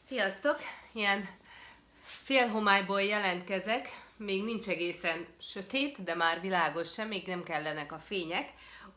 Sziasztok! Ilyen félhomályból jelentkezek, még nincs egészen sötét, de már világos sem, még nem kellenek a fények,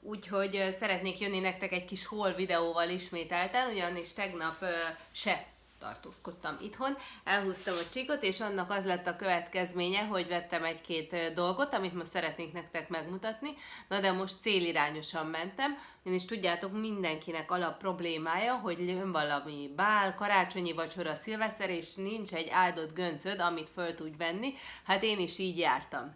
úgyhogy szeretnék jönni nektek egy kis haul videóval ismételten, ugyanis tegnap se tartózkodtam itthon, elhúztam a csíkot, és annak az lett a következménye, hogy vettem egy-két dolgot, amit most szeretnék nektek megmutatni, na de most célirányosan mentem, ugyanis tudjátok, mindenkinek alap problémája, hogy jön valami bál, karácsonyi vacsora, szilveszter, és nincs egy áldott göncöd, amit föl tudj venni, hát én is így jártam.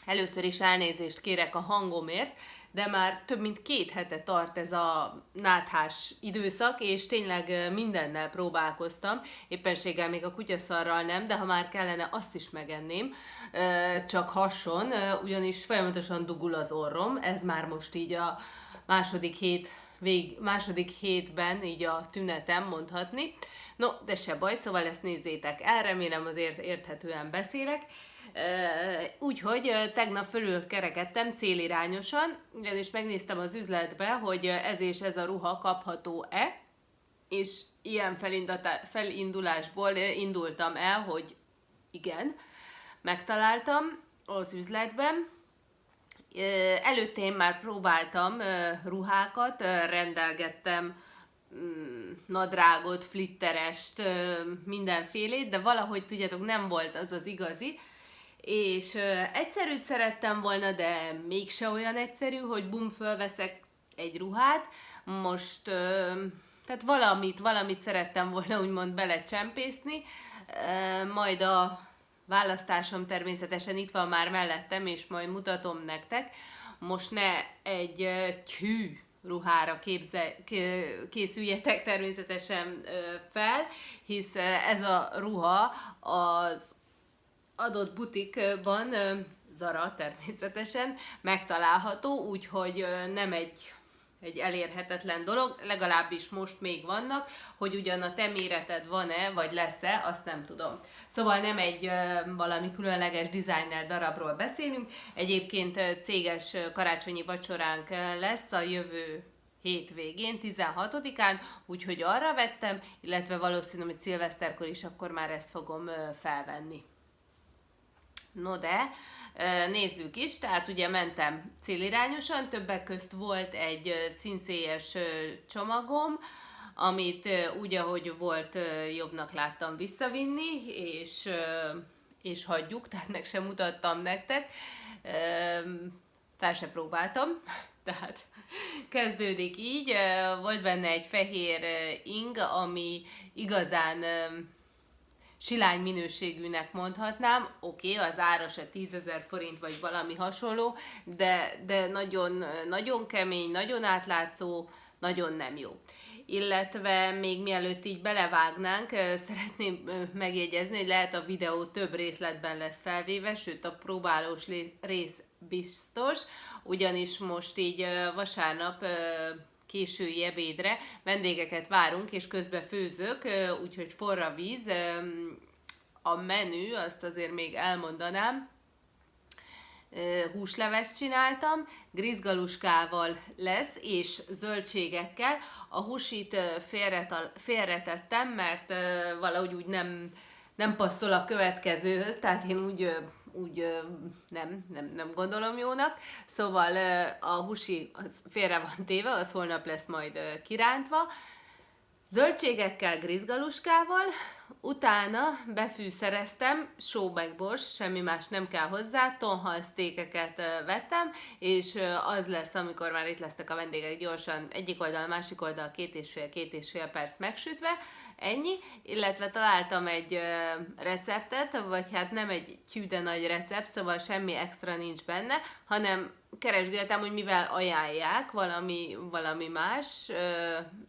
Először is elnézést kérek a hangomért, de már több mint 2 hete tart ez a náthás időszak, és tényleg mindennel próbálkoztam, éppenséggel még a kutyaszarral nem, de ha már kellene, azt is megenném, csak hasson, ugyanis folyamatosan dugul az orrom, ez már most így a második hétben így a tünetem mondhatni. No, de se baj, szóval ezt nézzétek el, remélem azért érthetően beszélek. Úgyhogy tegnap fölülkerekedtem célirányosan, ugyanis megnéztem az üzletbe, hogy ez és ez a ruha kapható-e, és ilyen felindulásból indultam el, hogy igen, megtaláltam az üzletben. Előtte én már próbáltam ruhákat, rendelgettem nadrágot, flitterest, mindenfélét, de valahogy tudjátok, nem volt az az igazi, és egyszerűt szerettem volna, de mégse olyan egyszerű, hogy bum, fölveszek egy ruhát, most tehát valamit szerettem volna úgymond belecsempészni, majd a választásom természetesen itt van már mellettem, és majd mutatom nektek. Most ne egy tyű ruhára készüljetek természetesen fel, hisz ez a ruha az adott butikban, Zara természetesen megtalálható, úgyhogy nem egy elérhetetlen dolog, legalábbis most még vannak, hogy ugyan a te méreted van-e, vagy lesz-e, azt nem tudom. Szóval nem egy valami különleges designer darabról beszélünk, egyébként céges karácsonyi vacsoránk lesz a jövő hétvégén, 16-án, úgyhogy arra vettem, illetve valószínű, hogy szilveszterkor is akkor már ezt fogom felvenni. No de, nézzük is, tehát ugye mentem célirányosan, többek közt volt egy színszélyes csomagom, amit úgy, ahogy volt, jobbnak láttam visszavinni, és hagyjuk, tehát meg sem mutattam nektek, fel se próbáltam, tehát kezdődik így, volt benne egy fehér ing, ami igazán silány minőségűnek mondhatnám, oké, az ára se 10 000 forint vagy valami hasonló, de nagyon, nagyon kemény, nagyon átlátszó, nagyon nem jó. Illetve még mielőtt így belevágnánk, szeretném megjegyezni, hogy lehet a videó több részletben lesz felvéve, sőt a próbálós rész biztos, ugyanis most így vasárnap késői ebédre vendégeket várunk, és közben főzök, úgyhogy forra a víz. A menü, azt azért még elmondanám, húslevest csináltam, grizgaluskával lesz, és zöldségekkel. A húsit félretettem, mert valahogy úgy nem passzol a következőhöz, tehát én úgy nem gondolom jónak. Szóval a húsi félre van téve, az holnap lesz majd kirántva. Zöldségekkel, grizgaluskával, utána befűszereztem, só meg bors, semmi más nem kell hozzá, tonhalsztékeket vettem, és az lesz, amikor már itt lesznek a vendégek, gyorsan egyik oldal, másik oldal 2,5 perc megsütve, ennyi, illetve találtam egy receptet, vagy hát nem egy de nagy recept, szóval semmi extra nincs benne, hanem keresgéltem, hogy mivel ajánlják valami más,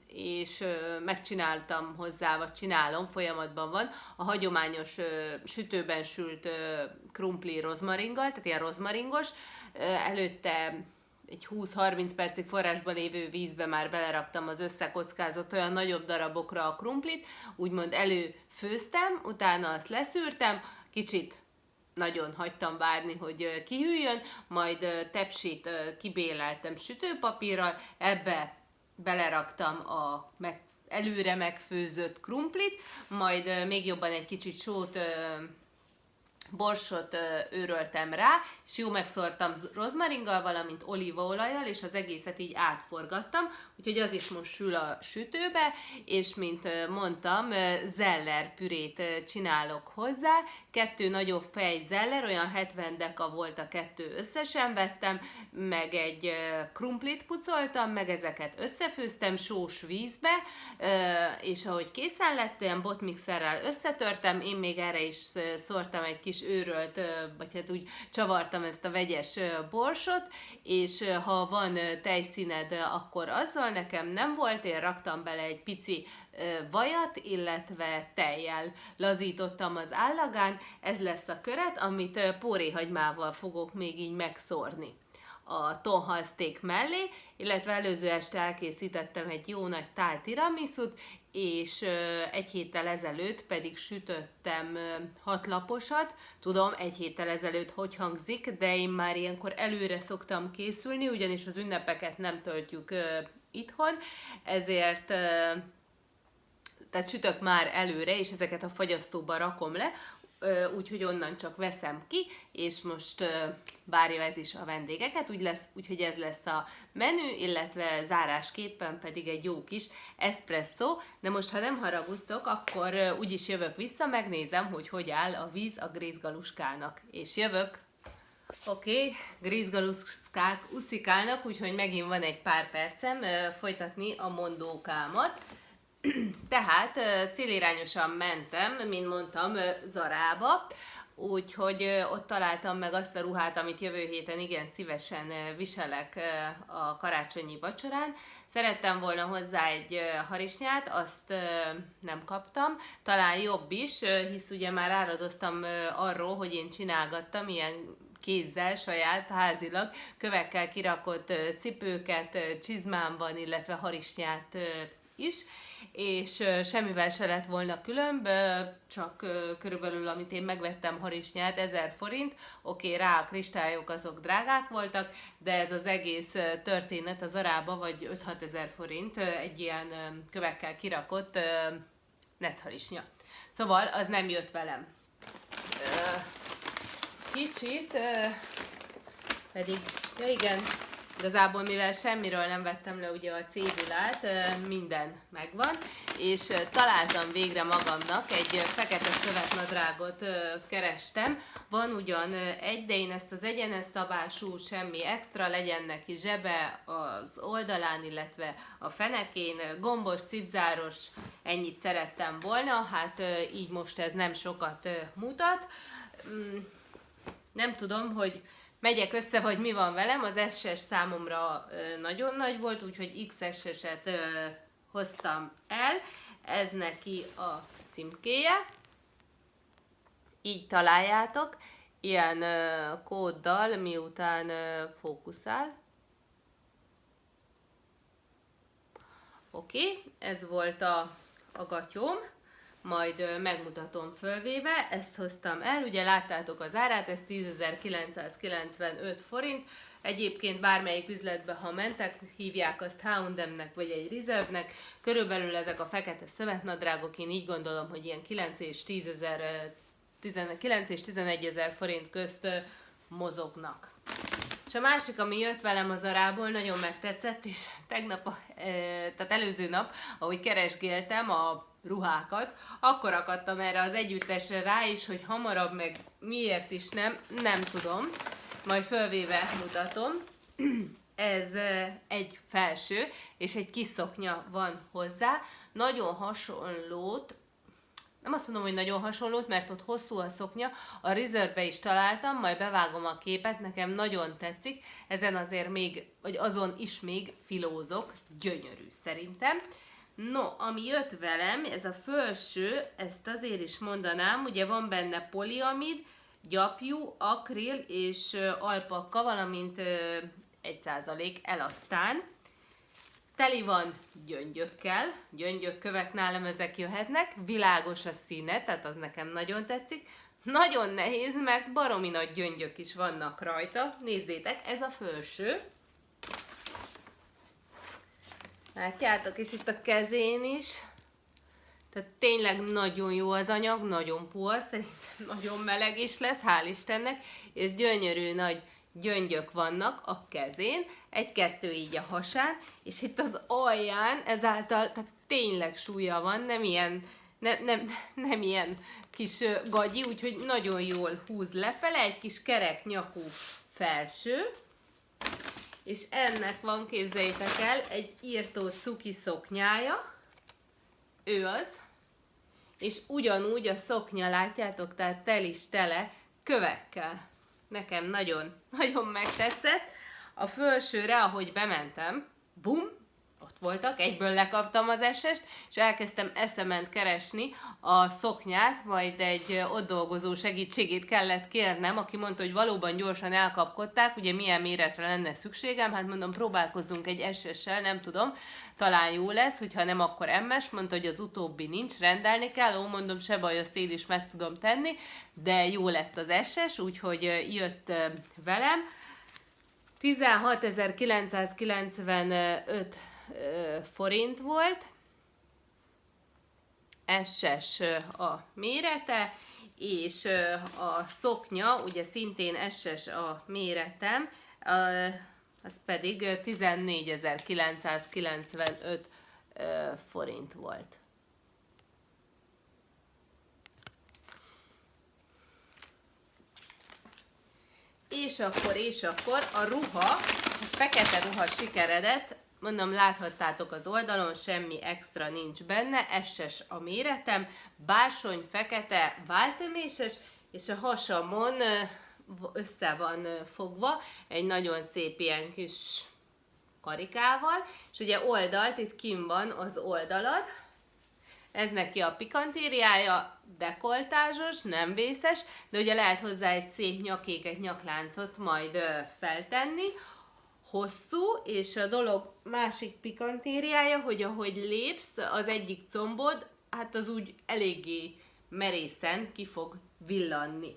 és megcsináltam hozzá, vagy csinálom, folyamatban van, a hagyományos sütőben sült krumpli rozmaringgal, tehát ilyen rozmaringos, előtte egy 20-30 percig forrásban lévő vízbe már beleraktam az összekockázott olyan nagyobb darabokra a krumplit, úgymond előfőztem, utána azt leszűrtem, kicsit nagyon hagytam várni, hogy kihűljön, majd tepsit kibéleltem sütőpapírral, ebbe beleraktam előre megfőzött krumplit, majd még jobban egy kicsit sót, borsot őröltem rá, és jó megszórtam rozmaringgal, valamint olívaolajjal, és az egészet így átforgattam, úgyhogy az is most sül a sütőbe, és mint mondtam, zeller pürét csinálok hozzá, 2 nagyobb fej zeller, olyan 70 deka volt a 2 összesen vettem, meg egy krumplit pucoltam, meg ezeket összefőztem sós vízbe, és ahogy készen lett, ilyen botmixerrel összetörtem, én még erre is szórtam egy kis őrölt, vagy hát úgy csavartam ezt a vegyes borsot, és ha van tejszíned, akkor azzal, nekem nem volt, én raktam bele egy pici vajat, illetve tejjel lazítottam az állagán, ez lesz a köret, amit póréhagymával fogok még így megszórni a tonhalszték mellé, illetve előző este elkészítettem egy jó nagy tál tiramisút, és egy héttel ezelőtt pedig sütöttem 6 laposat. Tudom, egy héttel ezelőtt hogy hangzik, de én már ilyenkor előre szoktam készülni, ugyanis az ünnepeket nem töltjük itthon, ezért tehát sütök már előre, és ezeket a fagyasztóba rakom le, úgyhogy onnan csak veszem ki, és most várja ez is a vendégeket, úgyhogy ez lesz a menü, illetve zárásképpen pedig egy jó kis espresso, de most ha nem haragudtok, akkor úgyis jövök vissza, megnézem, hogy áll a víz a grészgaluskának, és jövök. Oké, grészgaluskák uszikálnak, úgyhogy megint van egy pár percem folytatni a mondókámat. Tehát célirányosan mentem, mint mondtam, Zarába, úgyhogy ott találtam meg azt a ruhát, amit jövő héten igen szívesen viselek a karácsonyi vacsorán. Szerettem volna hozzá egy harisnyát, azt nem kaptam. Talán jobb is, hisz ugye már áradoztam arról, hogy én csinálgattam ilyen kézzel, saját, házilag, kövekkel kirakott cipőket, csizmámban, illetve harisnyát is, és semmivel se lett volna különb, csak körülbelül, amit én megvettem harisnyát, 1000 forint, oké, rá a kristályok azok drágák voltak, de ez az egész történet az Zarába, vagy 5-6 ezer forint, egy ilyen kövekkel kirakott necharisnya. Szóval az nem jött velem. Kicsit, pedig, ja igen, igazából mivel semmiről nem vettem le ugye a cédulát, minden megvan, és találtam végre magamnak, egy fekete szövetnadrágot kerestem, van ugyan egy, de én ezt az egyenes szabású, semmi extra, legyen neki zsebe az oldalán, illetve a fenekén, gombos, cipzáros, ennyit szerettem volna, hát így most ez nem sokat mutat. Nem tudom, hogy megyek össze, vagy mi van velem, az SS számomra nagyon nagy volt, úgyhogy XS-eset hoztam el, ez neki a címkéje, így találjátok, ilyen kóddal, miután fókuszál. Oké, ez volt a gatyóm. Majd megmutatom fölvéve, ezt hoztam el, ugye láttátok az árát, ez 10.995 forint, egyébként bármelyik üzletbe, ha mentek, hívják azt H&M-nek vagy egy Reserve-nek, körülbelül ezek a fekete szövetnadrágok, én így gondolom, hogy ilyen 9 és 11 ezer forint közt mozognak. És a másik, ami jött velem az Zarából, nagyon megtetszett, és tegnap, tehát előző nap, ahogy keresgéltem a ruhákat, akkor akadtam erre az együttesre rá is, hogy hamarabb meg miért is nem tudom, majd fölvéve mutatom. Ez egy felső, és egy kis szoknya van hozzá, nagyon hasonlót, nem azt mondom, hogy nagyon hasonlót, mert ott hosszú a szoknya, a Reserve-be is találtam, majd bevágom a képet, nekem nagyon tetszik, ezen azért még, vagy azon is még filózok, gyönyörű szerintem. No, ami jött velem, ez a felső, ezt azért is mondanám, ugye van benne poliamid, gyapjú, akril és alpakka, valamint 1% elasztán. Teli van gyöngyökkel, gyöngykövek nálam ezek jöhetnek, világos a színe, tehát az nekem nagyon tetszik. Nagyon nehéz, mert baromi nagy gyöngyök is vannak rajta. Nézzétek, ez a felső. Látjátok, és itt a kezén is. Tehát tényleg nagyon jó az anyag, nagyon puha, szerintem nagyon meleg is lesz, hál' Istennek, és gyönyörű nagy gyöngyök vannak a kezén, egy-kettő így a hasán, és itt az alján ezáltal tehát tényleg súlya van, nem ilyen kis gagyi, úgyhogy nagyon jól húz lefele, egy kis kerek nyakú felső, és ennek van, képzeljétek el, egy írtó cuki szoknyája, ő az, és ugyanúgy a szoknya, látjátok, tehát tel is tele kövekkel. Nekem nagyon, nagyon megtetszett. A felsőre, ahogy bementem, bum, ott voltak, egyből lekaptam az SS-t, és elkezdtem eszement keresni a szoknyát, majd egy ott dolgozó segítségét kellett kérnem, aki mondta, hogy valóban gyorsan elkapkodták, ugye milyen méretre lenne szükségem, hát mondom, próbálkozzunk egy SS-sel, nem tudom, talán jó lesz, hogyha nem, akkor MS, mondta, hogy az utóbbi nincs, rendelni kell, ó, mondom, se baj, azt én is meg tudom tenni, de jó lett az SS, úgyhogy jött velem. 16.995 forint volt, SS a mérete, és a szoknya, ugye szintén SS a méretem, az pedig 14.995 forint volt. És akkor a ruha, a fekete ruha sikeredett, mondom, láthattátok az oldalon, semmi extra nincs benne, SS a méretem, bársony fekete váltöméses, és a hasamon össze van fogva egy nagyon szép ilyen kis karikával, és ugye oldalt, itt kint van az oldalad, ez neki a pikantériája, dekoltázsos, nem vészes, de ugye lehet hozzá egy szép nyakéket, nyakláncot majd feltenni, hosszú, és a dolog másik pikantériája, hogy ahogy lépsz, az egyik combod, hát az úgy eléggé merészen ki fog villanni.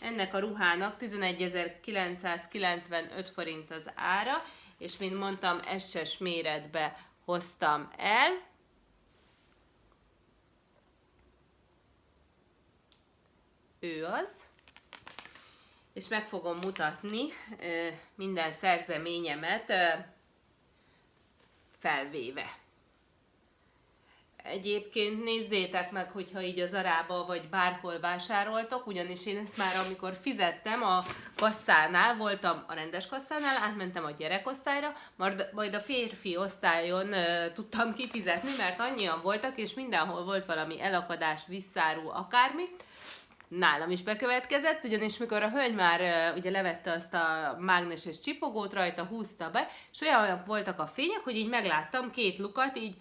Ennek a ruhának 11.995 forint az ára, és mint mondtam, SS méretbe hoztam el. Ő az. És meg fogom mutatni minden szerzeményemet felvéve. Egyébként nézzétek meg, hogyha így az Zarába vagy bárhol vásároltok, ugyanis én ezt már amikor fizettem a kasszánál, voltam a rendes kasszánál, átmentem a gyerekosztályra, majd a férfi osztályon tudtam kifizetni, mert annyian voltak, és mindenhol volt valami elakadás, visszáró, akármi. Nálam is bekövetkezett, ugyanis mikor a hölgy már ugye levette azt a mágneses csipogót, rajta húzta be, és olyan voltak a fények, hogy így megláttam két lukat, így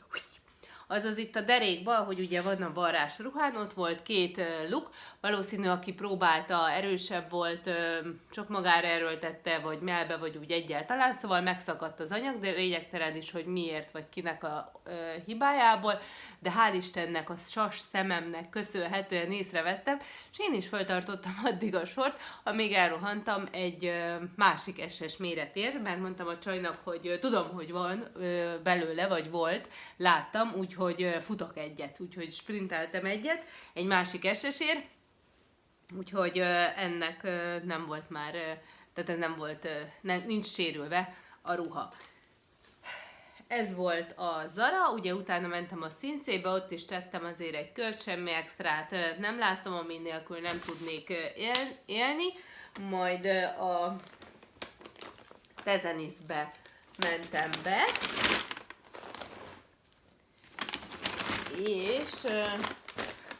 azaz itt a derékban, hogy ugye van a varrás ruhán, ott volt két luk, valószínű, aki próbálta, erősebb volt, csak magára erőltette, vagy melbe, vagy úgy egyáltalán, szóval megszakadt az anyag, de lényegtelen is, hogy miért, vagy kinek a hibájából, de hál' Istennek, a sas szememnek köszönhetően észrevettem, és én is feltartottam addig a sort, amíg elrohantam egy másik SS méretért, mert mondtam a csajnak, hogy tudom, hogy van belőle, vagy volt, láttam, úgyhogy futok egyet, úgyhogy sprinteltem egyet, egy másik SS-ért, úgyhogy ennek nem volt már, tehát nem volt, nincs sérülve a ruha. Ez volt a Zara, ugye utána mentem a Sinsaybe, ott is tettem azért egy kört, semmi extrát nem láttam, ami nélkül nem tudnék élni, majd a Tezenisbe mentem be, és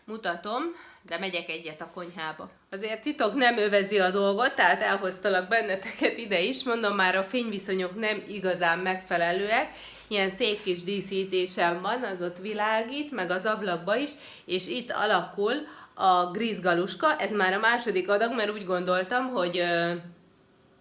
mutatom, de megyek egyet a konyhába. Azért titok nem övezi a dolgot, tehát elhoztalak benneteket ide is, mondom, már a fényviszonyok nem igazán megfelelőek, ilyen szép kis díszítésem van, az ott világít, meg az ablakba is, és itt alakul a grízgaluska, ez már a második adag, mert úgy gondoltam, hogy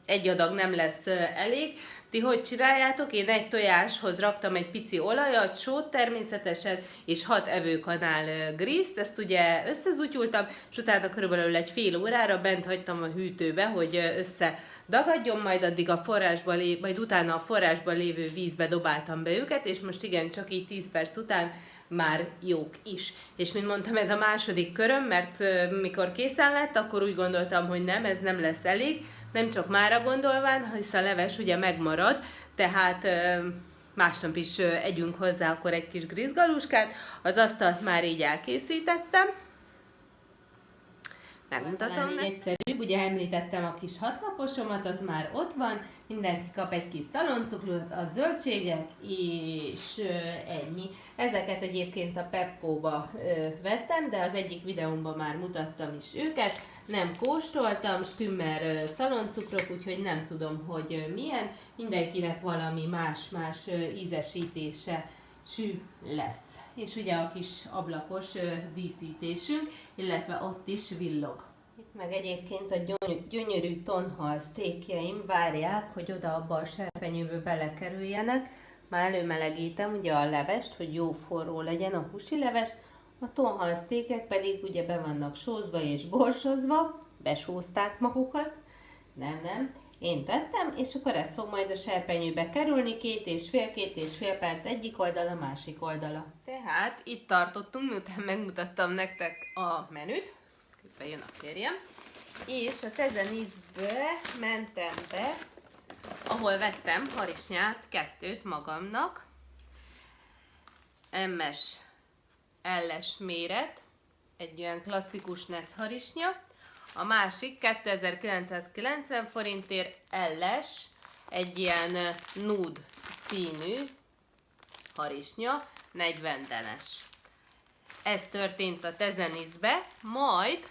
egy adag nem lesz elég, Ti hogy csináljátok? Én egy tojáshoz raktam egy pici olajat, sót természetesen, és 6 evőkanál grízt, ezt ugye összezutyultam, és utána körülbelül egy fél órára bent hagytam a hűtőbe, hogy összedagadjon, majd addig majd utána a forrásban lévő vízbe dobáltam be őket, és most igen, csak így 10 perc után már jók is. És mint mondtam, ez a második köröm, mert mikor készen lett, akkor úgy gondoltam, hogy nem, ez nem lesz elég, nem csak mára gondolván, hisz a leves ugye megmarad, tehát másnap is együnk hozzá akkor egy kis grízgaluskát, az asztalt már így elkészítettem. Megmutatom nektek. Egyszerűbb, ugye említettem a kis hatnaposomat, az már ott van, mindenki kap egy kis szaloncukrot, a zöldségek, és ennyi. Ezeket egyébként a Pepco-ba vettem, de az egyik videómban már mutattam is őket. Nem kóstoltam, stümmer szaloncukrok, úgyhogy nem tudom, hogy milyen. Mindenkinek valami más-más ízesítése lesz. És ugye a kis ablakos díszítésünk, illetve ott is villog. Itt meg egyébként a gyönyörű tonhal sztékjeim várják, hogy oda abba a serpenyőbe belekerüljenek. Már előmelegítem ugye a levest, hogy jó forró legyen a húsi leves. A tonhal sztékek pedig ugye be vannak sózva és borsozva, besózták magukat. Nem. Én tettem, és akkor ez fog majd a serpenyőbe kerülni, 2,5 perc egyik oldala, másik oldala. Tehát itt tartottunk, miután megmutattam nektek a menüt, közben jön a férjem, és a Tezenisbe mentem be, ahol vettem harisnyát, 2 magamnak, MS L-es méret, egy olyan klasszikus nec harisnya, a másik 2990 forintért L-es, egy ilyen nude színű harisnya, 40 denes. Ez történt a Tezenisbe, majd,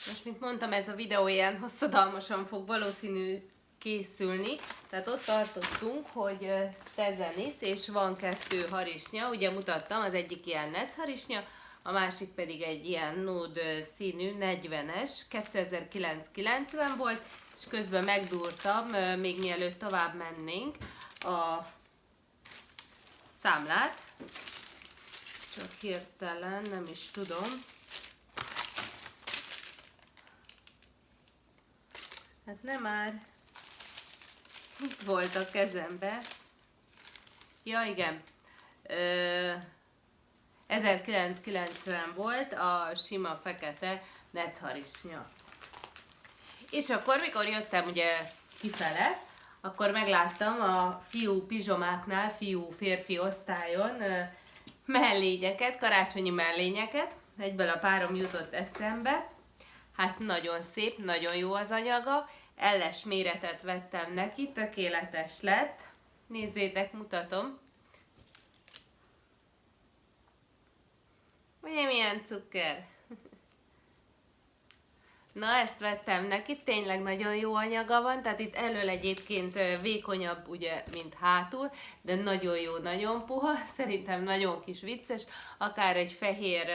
most mint mondtam, ez a videó ilyen hosszadalmasan fog valószínű készülni, tehát ott tartottunk, hogy Tezenis, és van 2 harisnya, ugye mutattam, az egyik ilyen nec harisnya, a másik pedig egy ilyen nude színű 40-es, 2990 volt, és közben megdúrtam, még mielőtt tovább mennénk, a számlát, csak hirtelen nem is tudom. Hát nem már, itt volt a kezembe. Ja igen, 1990 volt a sima fekete necharisnya. És akkor, mikor jöttem ugye kifele, akkor megláttam a fiú pizsomáknál, fiú-férfi osztályon mellényeket, karácsonyi mellényeket. Egyből a párom jutott eszembe. Hát nagyon szép, nagyon jó az anyaga. Elles méretet vettem neki, tökéletes lett. Nézzétek, mutatom. Ugye milyen cukker? Na, ezt vettem neki, tényleg nagyon jó anyaga van, tehát itt elől egyébként vékonyabb, ugye, mint hátul, de nagyon jó, nagyon puha, szerintem nagyon kis vicces, akár egy fehér,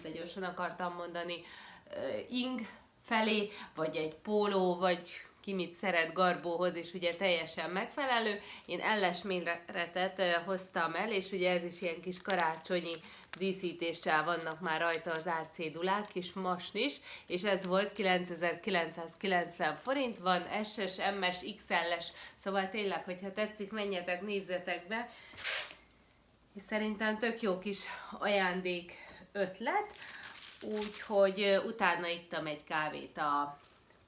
de gyorsan akartam mondani, ing felé, vagy egy póló, vagy ki mit szeret garbóhoz, és ugye teljesen megfelelő. Én elles méretet hoztam el, és ugye ez is ilyen kis karácsonyi díszítéssel vannak már rajta az árcédulák, kis masnis, és ez volt 9990 forint, van SS, MS, XL-es, szóval tényleg, hogyha tetszik, menjetek, nézzetek be, és szerintem tök jó kis ajándék ötlet, úgyhogy utána ittam egy kávét a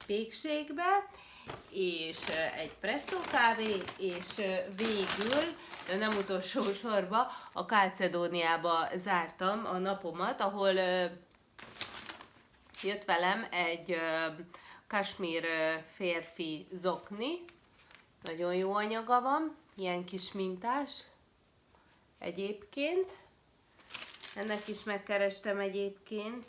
pékségbe, és egy presszó kávé, és végül, de nem utolsó sorba, a Calcedóniába zártam a napomat, ahol jött velem egy kasmír férfi zokni, nagyon jó anyaga van, ilyen kis mintás egyébként. Ennek is megkerestem egyébként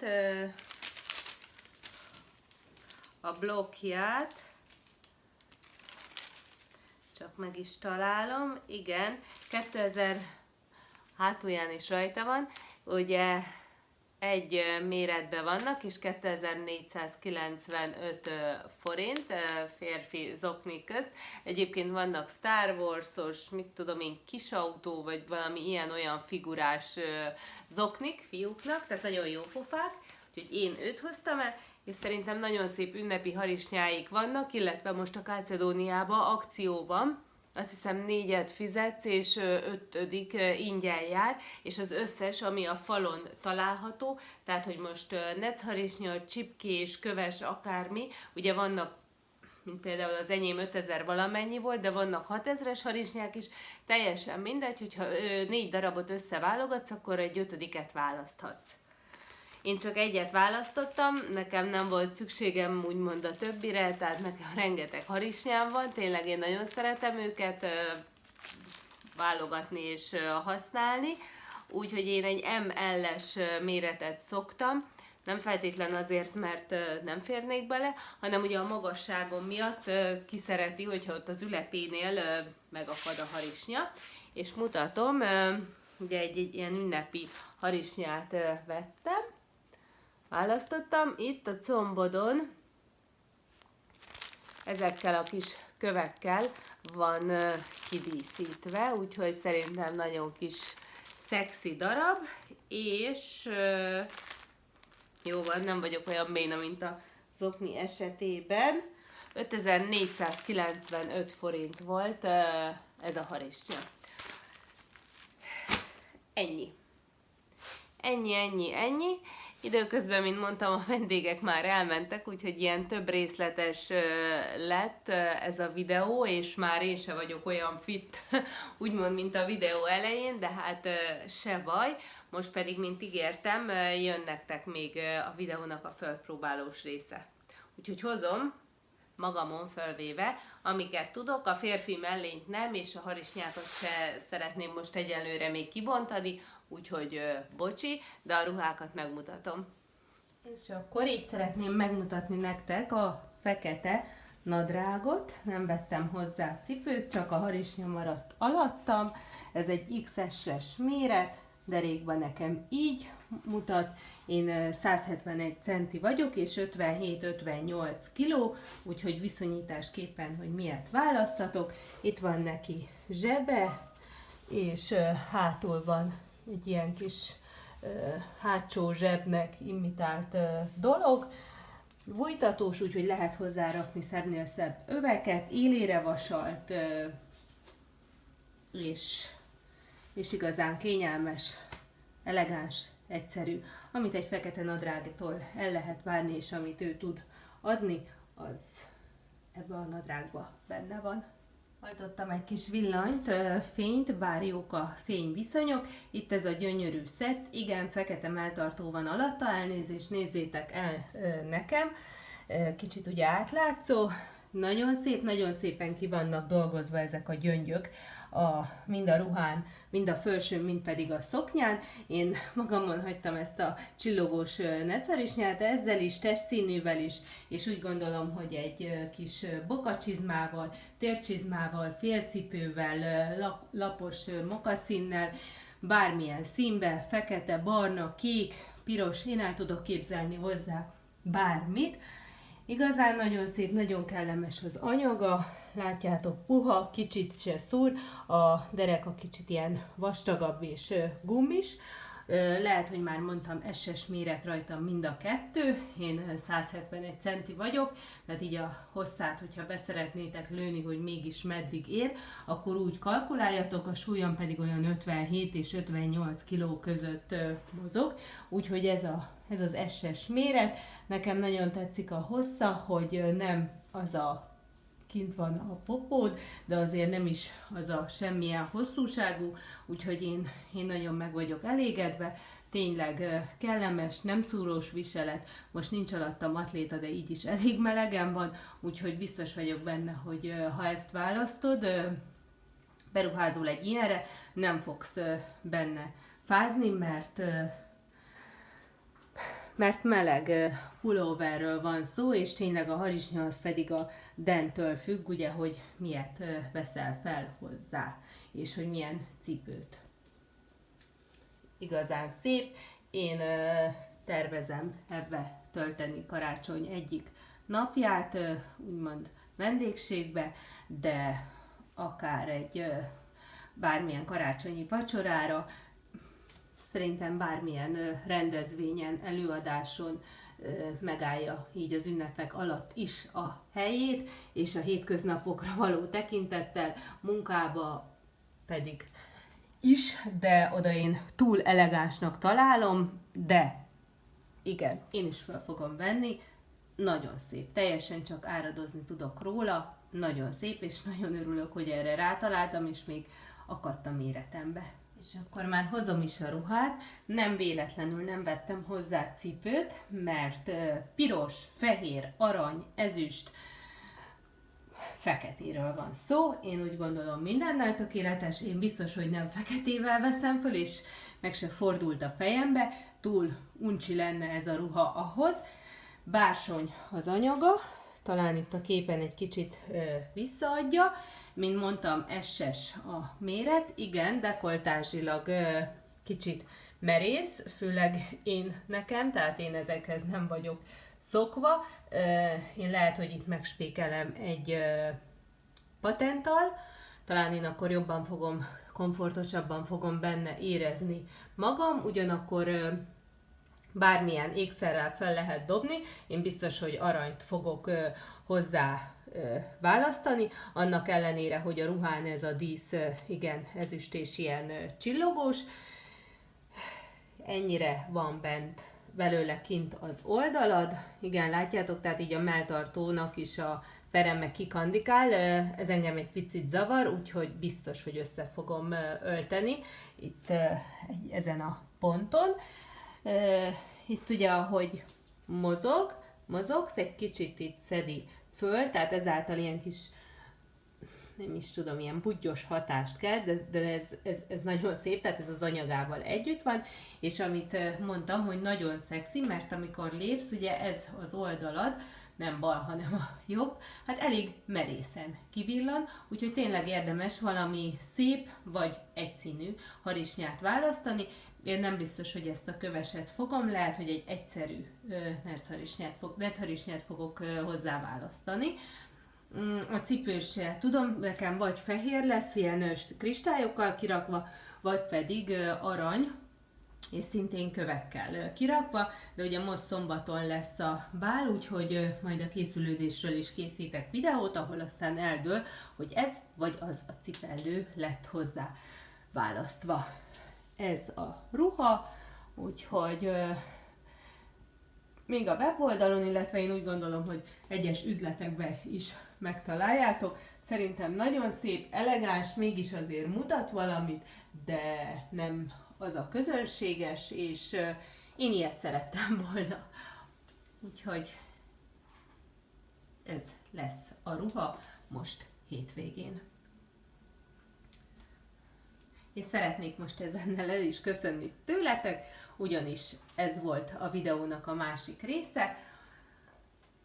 a blokkját, csak meg is találom, igen, 2000 hátulján is rajta van, ugye egy méretben vannak, és 2495 forint férfi zokni közt. Egyébként vannak Star Wars-os, mit tudom én, kisautó, vagy valami ilyen-olyan figurás zoknik fiúknak, tehát nagyon jó pofák, úgyhogy én őt hoztam el, és szerintem nagyon szép ünnepi harisnyáik vannak, illetve most a Calcedóniában akció van, azt hiszem 4-et fizetsz, és 5. ingyen jár, és az összes, ami a falon található, tehát, hogy most necharisnya, csipkés, köves, akármi, ugye vannak, mint például az enyém 5000 valamennyi volt, de vannak 6000-es harisnyák is, teljesen mindegy, hogyha 4 darabot összeválogatsz, akkor egy 5-et választhatsz. Én csak egyet választottam, nekem nem volt szükségem úgymond a többire, tehát nekem rengeteg harisnyám van, tényleg én nagyon szeretem őket válogatni és használni, úgyhogy én egy ML-es méretet szoktam, nem feltétlen azért, mert nem férnék bele, hanem ugye a magasságom miatt kiszereti, hogyha ott az ülepénél megakad a harisnya, és mutatom, ugye egy ilyen ünnepi harisnyát vettem, választottam, itt a combodon ezekkel a kis kövekkel van kidíszítve, úgyhogy szerintem nagyon kis szexi darab, és jó van, nem vagyok olyan béna, mint a zokni esetében. 5495 forint volt ez a harisnya. Ennyi. Ennyi. Időközben, mint mondtam, a vendégek már elmentek, úgyhogy ilyen több részletes lett ez a videó, és már én se vagyok olyan fit, úgymond, mint a videó elején, de hát se baj. Most pedig, mint ígértem, jön nektek még a videónak a fölpróbálós része. Úgyhogy hozom magamon fölvéve, amiket tudok, a férfi mellényt nem, és a harisnyákat se szeretném most egyelőre még kibontani, úgyhogy bocsi, de a ruhákat megmutatom. És akkor így szeretném megmutatni nektek a fekete nadrágot, nem vettem hozzá cipőt, csak a harisnya maradt alattam, ez egy XS-es méret, derékban nekem így mutat, én 171 centi vagyok, és 57-58 kiló, úgyhogy viszonyításképpen, hogy miért választhatok. Itt van neki zsebe, és hátul van egy ilyen kis hátsó zsebnek imitált dolog, vújtatós, úgyhogy lehet hozzárakni szebbnél szebb öveket, élére vasalt, és igazán kényelmes, elegáns, egyszerű. Amit egy fekete nadrágtól el lehet várni, és amit ő tud adni, az ebbe a nadrágba benne van. Hajtottam egy kis villanyt, fényt, bár jók a fényviszonyok. Itt ez a gyönyörű szett, igen, fekete melltartó van alatta, elnézést, nézzétek el nekem. Kicsit ugye átlátszó, nagyon szép, nagyon szépen ki vannak dolgozva ezek a gyöngyök, mind a ruhán, mind a fölsőn, mind pedig a szoknyán. Én magamon hagytam ezt a csillogós necarisnyát, ezzel is, testszínűvel is, és úgy gondolom, hogy egy kis bokacsizmával, tércsizmával, félcipővel, lapos mokaszínnel, bármilyen színbe, fekete, barna, kék, piros, én el tudok képzelni hozzá bármit. Igazán nagyon szép, nagyon kellemes az anyaga, látjátok, puha, kicsit se szúr, a dereka kicsit ilyen vastagabb és gumis. Lehet, hogy már mondtam, SS méret rajtam mind a kettő, én 171 centi vagyok, tehát így a hosszát, hogyha beszeretnétek lőni, hogy mégis meddig ér, akkor úgy kalkuláljatok, a súlyom pedig olyan 57 és 58 kg között mozog, úgyhogy ez az SS méret. Nekem nagyon tetszik a hossza, hogy nem az a kint van a popód, de azért nem is az a semmilyen hosszúságú, úgyhogy én nagyon meg vagyok elégedve, tényleg kellemes, nem szúrós viselet, most nincs alattam atléta, de így is elég melegen van, úgyhogy biztos vagyok benne, hogy ha ezt választod, beruházol egy ilyenre, nem fogsz benne fázni, mert meleg pulóverről van szó, és tényleg a harisnya az pedig a dentől függ, ugye, hogy miért veszel fel hozzá, és hogy milyen cipőt. Igazán szép, én tervezem ebbe tölteni karácsony egyik napját, úgymond vendégségbe, de akár egy bármilyen karácsonyi vacsorára, szerintem bármilyen rendezvényen, előadáson megállja így az ünnepek alatt is a helyét, és a hétköznapokra való tekintettel, munkába pedig is, de oda én túl elegánsnak találom, de igen, én is fel fogom venni, nagyon szép, teljesen csak áradozni tudok róla, nagyon szép, és nagyon örülök, hogy erre rátaláltam, és még akadt a méretembe. És akkor már hozom is a ruhát, nem véletlenül nem vettem hozzá cipőt, mert piros, fehér, arany, ezüst, feketéről van szó. Én úgy gondolom mindennel tökéletes, én biztos, hogy nem feketével veszem föl, és meg se fordult a fejembe, túl uncsi lenne ez a ruha ahhoz. Bársony az anyaga, talán itt a képen egy kicsit visszaadja, mint mondtam, SS a méret, igen, dekoltázsilag kicsit merész, főleg nekem, tehát én ezekhez nem vagyok szokva. Én lehet, hogy itt megspékelem egy patenttal, talán én akkor jobban fogom, komfortosabban fogom benne érezni magam, ugyanakkor bármilyen ékszerrel fel lehet dobni, én biztos, hogy aranyt fogok hozzá választani, annak ellenére, hogy a ruhán ez a dísz igen ezüst és ilyen csillogós. Ennyire van bent belőle kint az oldalad, igen, látjátok, tehát így a melltartónak is a pereme kikandikál, ez engem egy picit zavar, úgyhogy biztos, hogy össze fogom ölteni itt ezen a ponton. Itt ugye, ahogy mozogsz, egy kicsit itt szedi föl, tehát ezáltal ilyen kis, nem is tudom, ilyen budgyos hatást kell, de ez nagyon szép, tehát ez az anyagával együtt van, és amit mondtam, hogy nagyon szexi, mert amikor lépsz, ugye ez az oldalad, nem bal, hanem a jobb, hát elég merészen kivillan, úgyhogy tényleg érdemes valami szép vagy egyszínű harisnyát választani. Én nem biztos, hogy ezt a köveset fogom, lehet, hogy egy egyszerű nercharisnyát fogok hozzá választani. A cipős se tudom, nekem vagy fehér lesz, ilyen kristályokkal kirakva, vagy pedig arany, és szintén kövekkel kirakva, de ugye most szombaton lesz a bál, úgyhogy majd a készülődésről is készítek videót, ahol aztán eldől, hogy ez vagy az a cipellő lett hozzá választva. Ez a ruha, úgyhogy még a weboldalon, illetve én úgy gondolom, hogy egyes üzletekben is megtaláljátok. Szerintem nagyon szép, elegáns, mégis azért mutat valamit, de nem az a közönséges, és én ilyet szerettem volna. Úgyhogy ez lesz a ruha most hétvégén. És szeretnék most ezennel el is köszönni tőletek, ugyanis ez volt a videónak a másik része.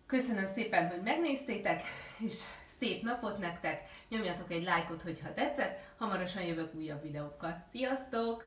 Köszönöm szépen, hogy megnéztétek, és szép napot nektek! Nyomjatok egy lájkot, hogyha tetszett, hamarosan jövök újabb videókkal. Sziasztok!